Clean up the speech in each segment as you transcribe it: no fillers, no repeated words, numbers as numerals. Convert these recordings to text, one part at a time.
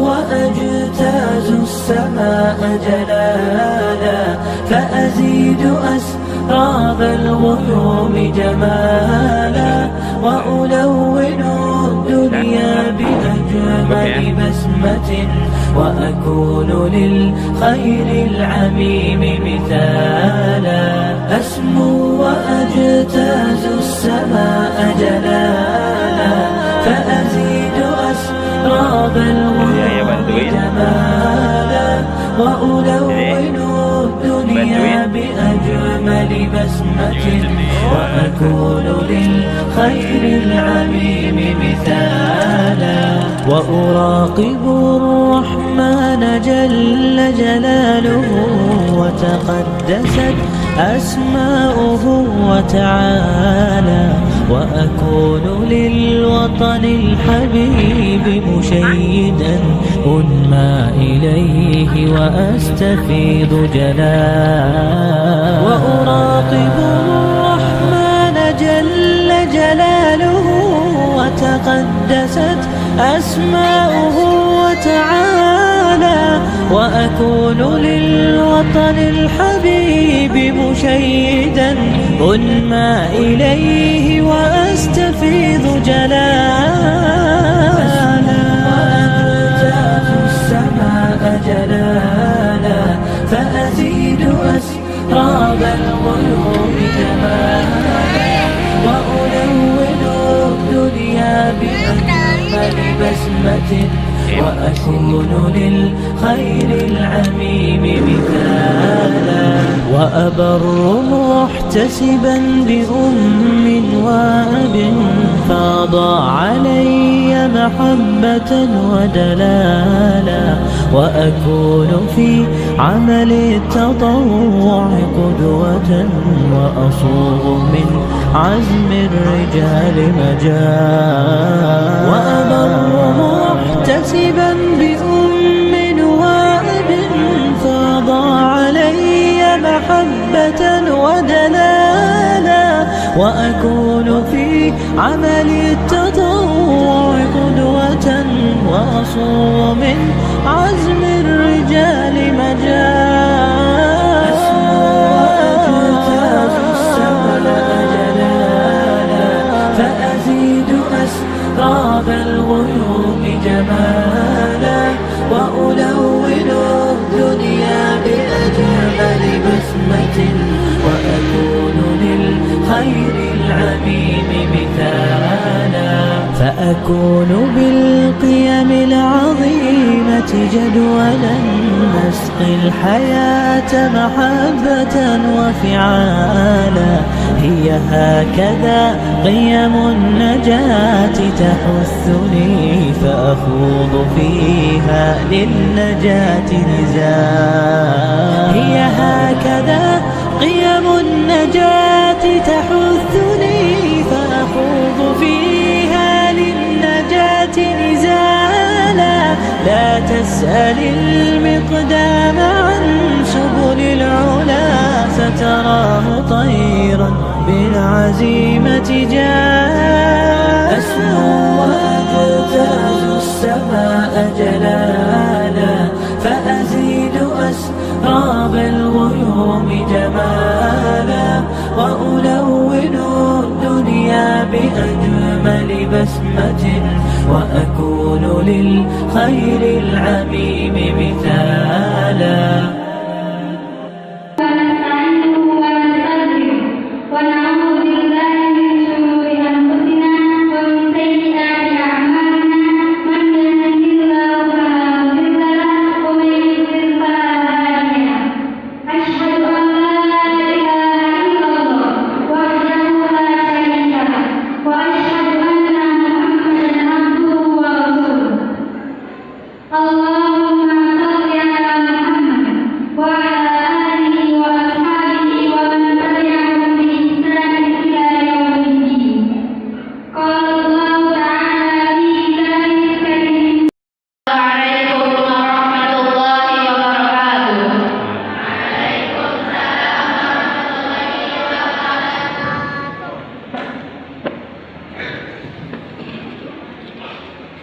وأجتاز السماء جلالا فأزيد أسراب الغيوم جمالا وألون الدنيا بأجمل بسمة وأكون للخير العميم مثالا أسمو وأجتاز السماء جلالا فأزيد أسراب الغيوم جمالا وألون الدنيا بأجمل بسمة وأكون للخير العميم مثالا وأراقب الرحمن جل جلاله وتقدست أسماؤه وتعالى وأكون للوطن الحبيب مشيدا أنمى إليه وأستفيض جلالا وأراقب الرحمن جل جلاله وتقدست أسماؤه وتعالى وأكون للوطن الحبيب مشيدا أنمى إليه وأستفيض جلالا وأجتاز السماء جلالا فأزيد أسراب الغيوم جمالا وألون الدنيا بأجمل بسمة وأكون للخير العميم مثالا وأبر محتسبا بأم وأب فاض علي محبة ودلالا وأكون في عمل التطوع قدوة وأصوغ من عزم الرجال مجال وأبر محتسبا بأم وأب فاض علي محبة ودلالا وأكون في عمل التطوع قدوة وأصوغ من عزم الرجال مجال وأجتاز السماء جلالا فأزيد أسراب الغيوم جمالا وألون الدنيا بأجمل بسمة وأكون للخير العميم مثالا فأكون بالقيم العظيمة جدولا نسقي الحياة محبة وفعالا هي هكذا قيم النجاة تحثني فأخوض فيها للنجاة نزالا هي هكذا قيم النجاة تحثني فأخوض فيها للنجاة نزالا لا تسأل المقدام عن سبل العلا ستراه طيرا بالعزيمة جاء أسمو وأجتاز السماء جلالا فأزيد أسراب الغيوم جمالا وألون الدنيا بأجمل بسمة وأكون للخير العميم مثالا اللهم صل على محمد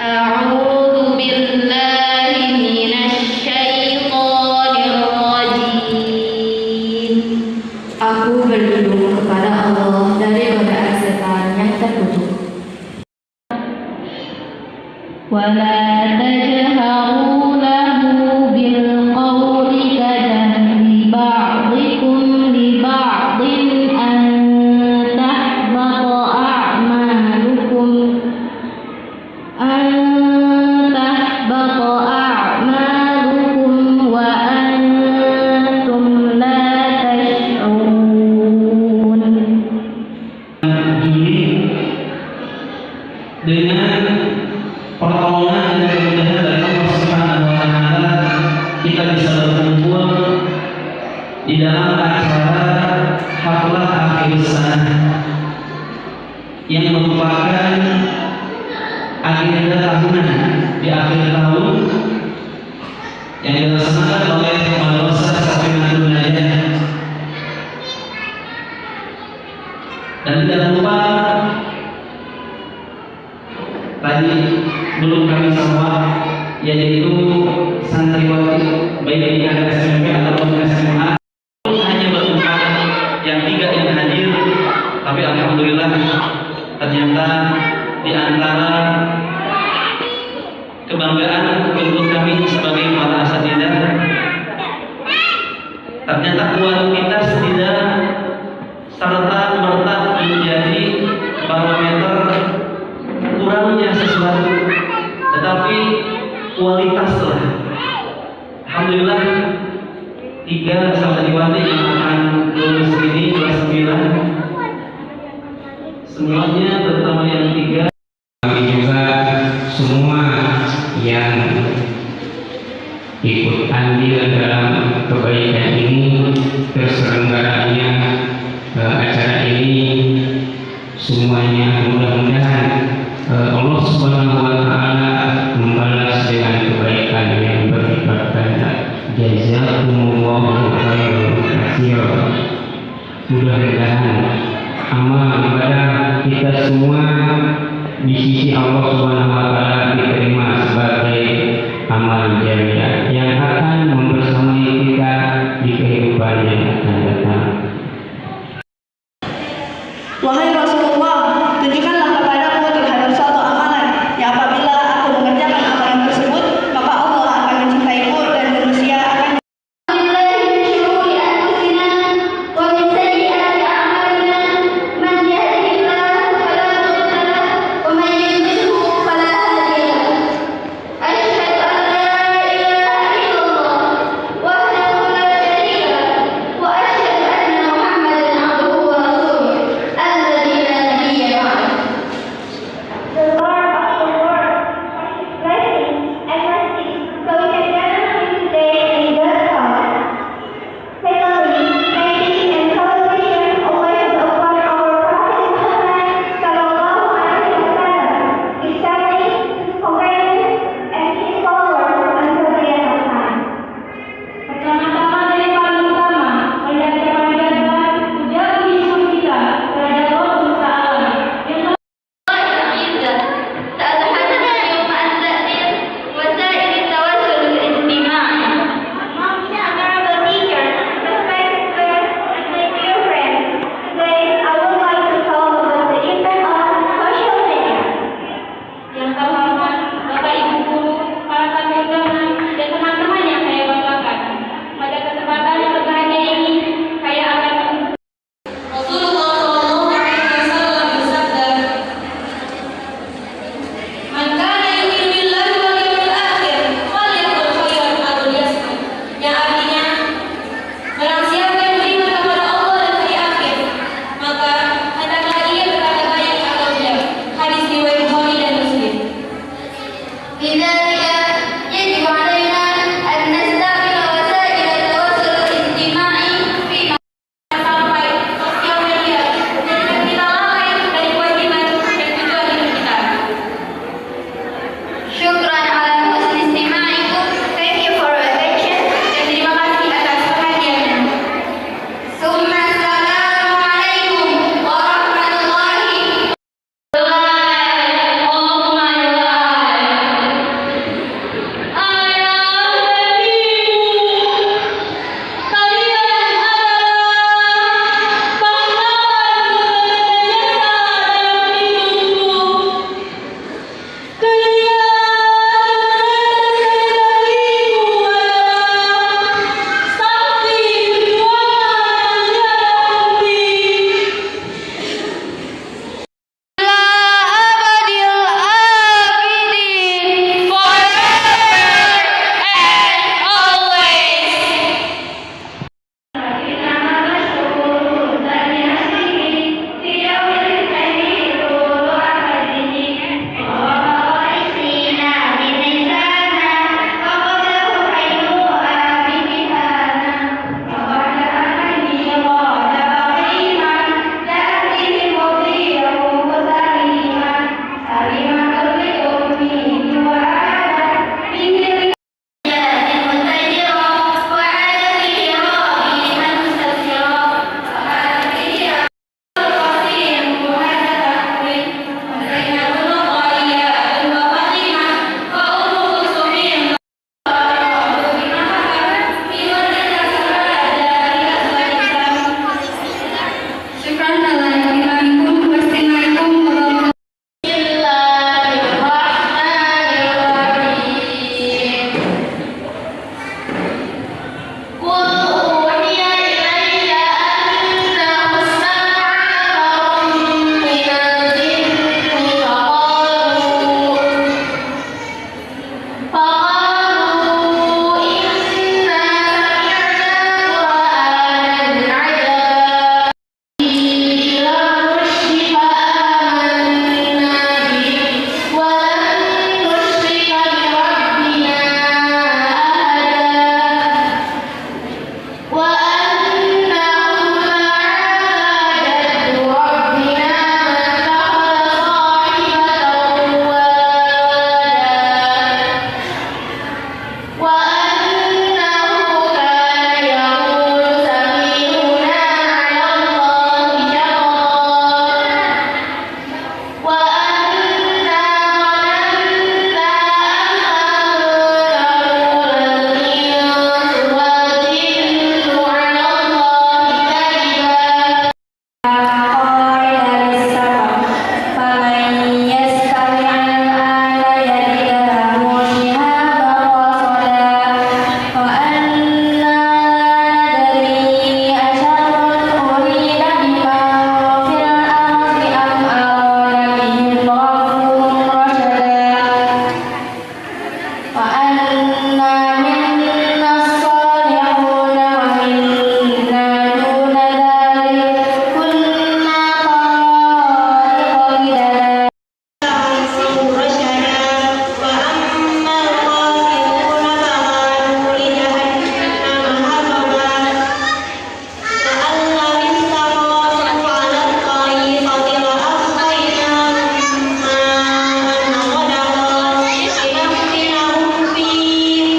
أعوذ بالله من الشيطان الرجيم. Aku berlindung kepada Allah dari godaan setan yang terkutuk. ولا تجهروا له بالقول كجهر بعضكم لبعض أن تحبط أعمالكم وأنتم لا تشعرون. Dengan pertolongan dan kemudahan dari Allah Subhanahu wa Ta'ala, kita bisa berkumpul di dalam acara haflah akhir sana yang merupakan agenda tahunan di akhir tahun yang dilaksanakan oleh Madrasah Safinatul Najah. Dan tidak lupa tadi belum kami semua, yaitu santriwati baik di SMP ataupun SMA, hanya berempat yang tiga yang hadir, tapi alhamdulillah ternyata di antara kebanggaan untuk kami sebagai para asatidzah, ternyata kualitas tidak serta merta menjadi barometer kurangnya sesuatu, tetapi kualitaslah. Alhamdulillah 3 santriwati yang akan lulus ini 29 semuanya, terutama yang 3. Kami juga semua yang ikut andil dalam kebaikan ini, terselenggaranya acara ini, semuanya mudah-mudahan Allah Subhanahu wa Ta'ala membalas dengan kebaikan yang berlipat ganda. Jazakumullahu khairan katsiran. Mudah-mudahan amal ibadah kita semua di sisi Allah Subhanahu wa Ta'ala diterima sebagai amal jariah yang akan membersamai kita di kehidupan yang akan datang. Wahai Rasulullah, tunjukkanlah kepadaku terhadap suatu amalan yang apabila aku mengerjakan amalan tersebut, maka Allah akan mencintaiku dan manusia akan فقالوا إنا سمعنا قرآنا عجبا إلى الرشد فآمنا به ولن نشرك بربنا أحدا وأنه تعالى جد ربنا ما اتخذ صاحبة ولدا وأنه كان يقول سفيهنا على الله شططا وأنا ظننا أن الإنس والجن على الله كذبا قائل للسحر فمن يستمع الآن يجد له شهابا رصدا وأنا ندري أشر أريد بمن في الأرض أم أراد بهم ربهم رشدا وأنا منا الصالحون ومنا دون ذلك كنا طرائق قددا رشدا وأما القاسطون فقالوا لجهنم حطبا وأن لو استقاموا على الطريقة لأسقيناهم ماء غدقا لنفتنهم فيه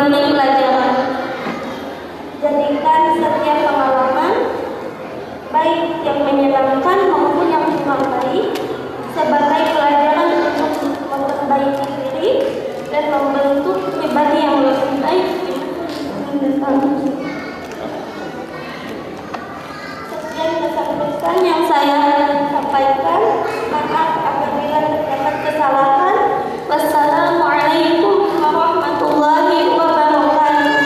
memberi pelajaran. Jadikan setiap pengalaman, baik yang menyenangkan maupun yang menyukai, sebagai pelajaran untuk memperbaiki diri dan membentuk pribadi yang lebih baik di depan. Sekian pesan-pesan yang saya sampaikan. Maaf apabila terdapat kesalahan. Wassalamualaikum warahmatullahi wabarakatuh.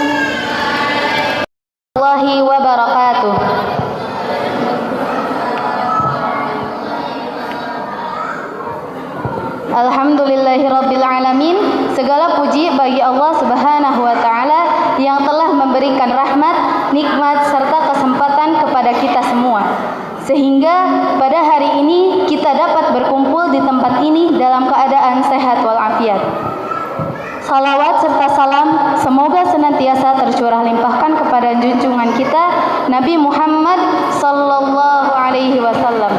Alhamdulillahirrabbilalamin. Segala puji bagi Allah Subhanahu wa ta'ala yang telah memberikan rahmat, nikmat, serta kesempatan kepada kita semua, sehingga pada hari ini kita dapat berkumpul di tempat ini dalam keadaan sehat walafiat. Salawat serta salam semoga senantiasa tercurah limpahkan kepada junjungan kita Nabi Muhammad sallallahu alaihi wasallam,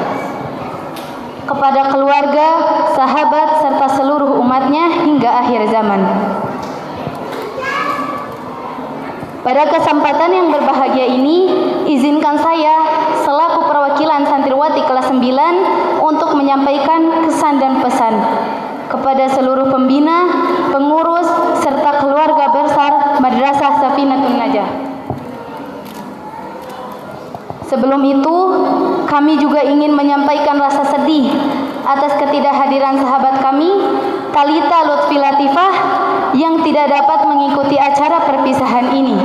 kepada keluarga, sahabat, serta seluruh umatnya hingga akhir zaman. Pada kesempatan yang berbahagia ini, izinkan saya selaku perwakilan santriwati kelas 9 untuk menyampaikan kesan dan pesan kepada seluruh pembina, pengurus, serta keluarga besar Madrasah Safinatun Najah. Sebelum itu, kami juga ingin menyampaikan rasa sedih atas ketidakhadiran sahabat kami, Talita Lutfi Latifah, yang tidak dapat mengikuti acara perpisahan ini.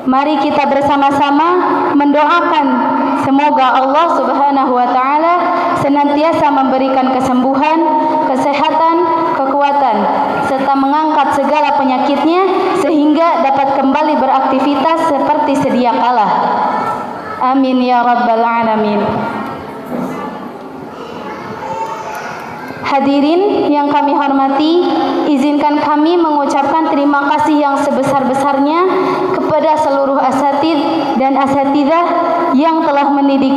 Mari kita bersama-sama mendoakan semoga Allah Subhanahu wa ta'ala senantiasa memberikan kesembuhan, kesehatan, kekuatan, serta mengangkat segala penyakitnya sehingga dapat kembali beraktivitas seperti sedia kala. Amin ya rabbal alamin. Hadirin yang kami hormati, izinkan kami mengucapkan terima kasih yang sebesar-besarnya kepada seluruh asatid dan asatidah yang telah mendidik,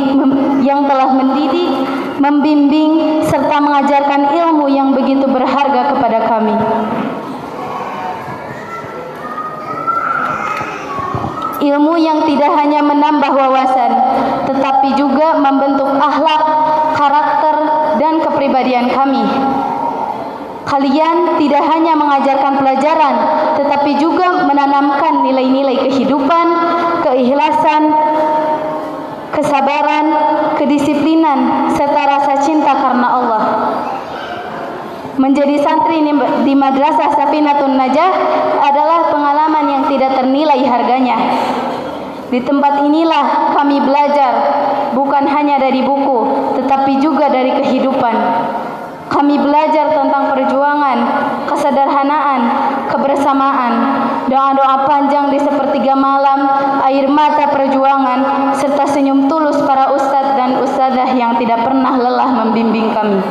membimbing serta mengajarkan ilmu yang begitu berharga kepada kami. Ilmu yang tidak hanya menambah wawasan, tetapi juga membentuk akhlak, karakter, dan kepribadian kami. Kalian tidak hanya mengajarkan pelajaran, tetapi juga menanamkan nilai-nilai kehidupan, keikhlasan, kesabaran, kedisiplinan, serta rasa cinta karena Allah. Menjadi santri di Madrasah Safinatun Najah adalah pengalaman yang tidak ternilai harganya. Di tempat inilah kami belajar, bukan hanya dari buku, tetapi juga dari kehidupan. Kami belajar tentang perjuangan, kesederhanaan, kebersamaan, doa-doa panjang di sepertiga malam, air mata perjuangan, serta senyum tulus para ustadz dan ustadzah yang tidak pernah lelah membimbing kami.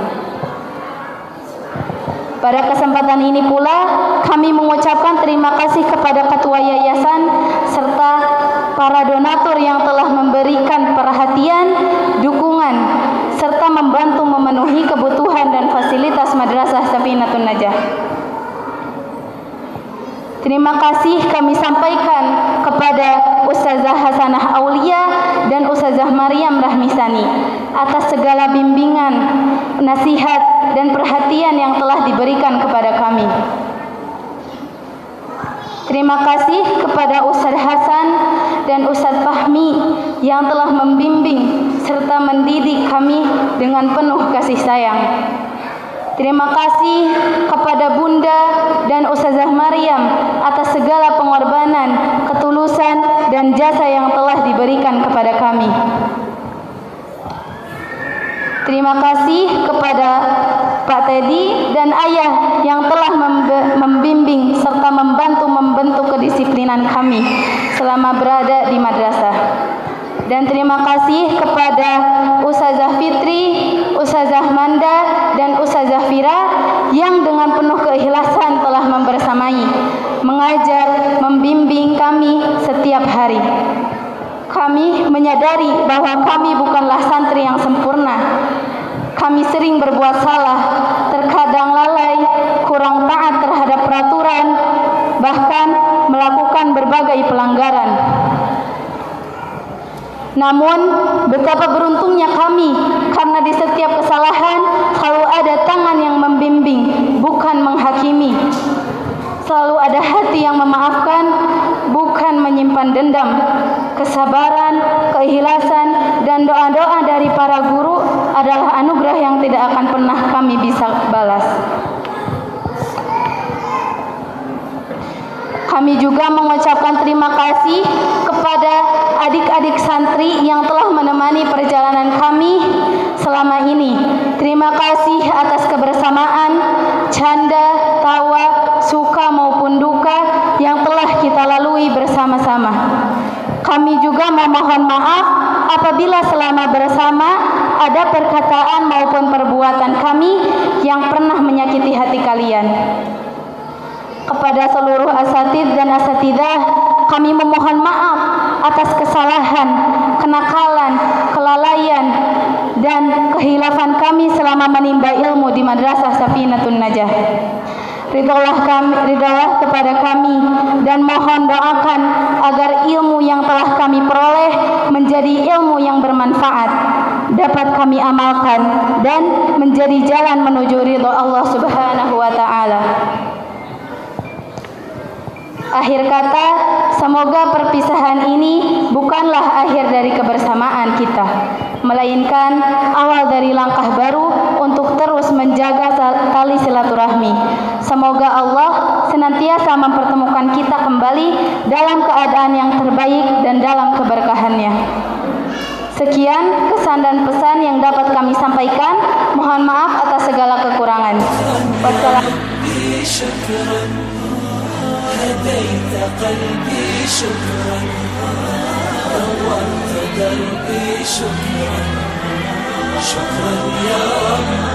Pada kesempatan ini pula, kami mengucapkan terima kasih kepada ketua yayasan serta para donatur yang telah memberikan perhatian, dukungan, serta membantu memenuhi kebutuhan dan fasilitas Madrasah Safinatun Najah. Terima kasih kami sampaikan kepada Ustazah Hasanah Aulia dan Ustazah Maryam Rahmisani atas segala bimbingan, nasihat, dan perhatian yang telah diberikan kepada kami. Terima kasih kepada Ustaz Hasan dan Ustaz Fahmi yang telah membimbing serta mendidik kami dengan penuh kasih sayang. Terima kasih kepada Bunda dan Ustazah Maryam atas segala pengorbanan, ketulusan, dan jasa yang telah diberikan kepada kami. Terima kasih kepada Pak Teddy dan Ayah yang telah membimbing serta membentuk kedisiplinan kami selama berada di madrasah. Dan terima kasih kepada Ustazah Fitri, Ustazah Manda, dan Ustazah Fira yang dengan penuh keikhlasan telah membersamai, mengajar, membimbing kami setiap hari. Kami menyadari bahwa kami bukanlah santri yang sempurna. Kami sering berbuat salah, terkadang lalai, kurang taat terhadap peraturan, bahkan melakukan berbagai pelanggaran. Namun, betapa beruntungnya kami karena di setiap kesalahan selalu ada tangan yang membimbing, bukan menghakimi. Selalu ada hati yang memaafkan, bukan menyimpan dendam. Kesabaran, keikhlasan, dan doa-doa dari para guru adalah anugerah yang tidak akan pernah kami bisa balas. Kami juga mengucapkan terima kasih kepada adik-adik santri yang telah menemani perjalanan kami selama ini. Terima kasih atas kebersamaan, canda, tawa, suka maupun duka yang telah kita lalui bersama-sama. Kami juga memohon maaf apabila selama bersama ada perkataan maupun perbuatan kami yang pernah menyakiti hati kalian. Kepada seluruh asatidz dan asatidzah, kami memohon maaf atas kesalahan, kenakalan, kelalaian, dan kehilafan kami selama menimba ilmu di Madrasah Safinatun Najah. Ridholah kepada kami dan mohon doakan agar ilmu yang telah kami peroleh menjadi ilmu yang bermanfaat, dapat kami amalkan dan menjadi jalan menuju ridho Allah Subhanahu wa taala. Akhir kata, semoga perpisahan ini bukanlah akhir dari kebersamaan kita, melainkan awal dari langkah baru untuk terus menjaga tali silaturahmi. Semoga Allah senantiasa mempertemukan kita kembali dalam keadaan yang terbaik dan dalam keberkahannya. Sekian kesan dan pesan yang dapat kami sampaikan. Mohon maaf atas segala kekurangan. Wassalamualaikum. هديت قلبي شكرا نورت دربي شكرا شكرا يا رب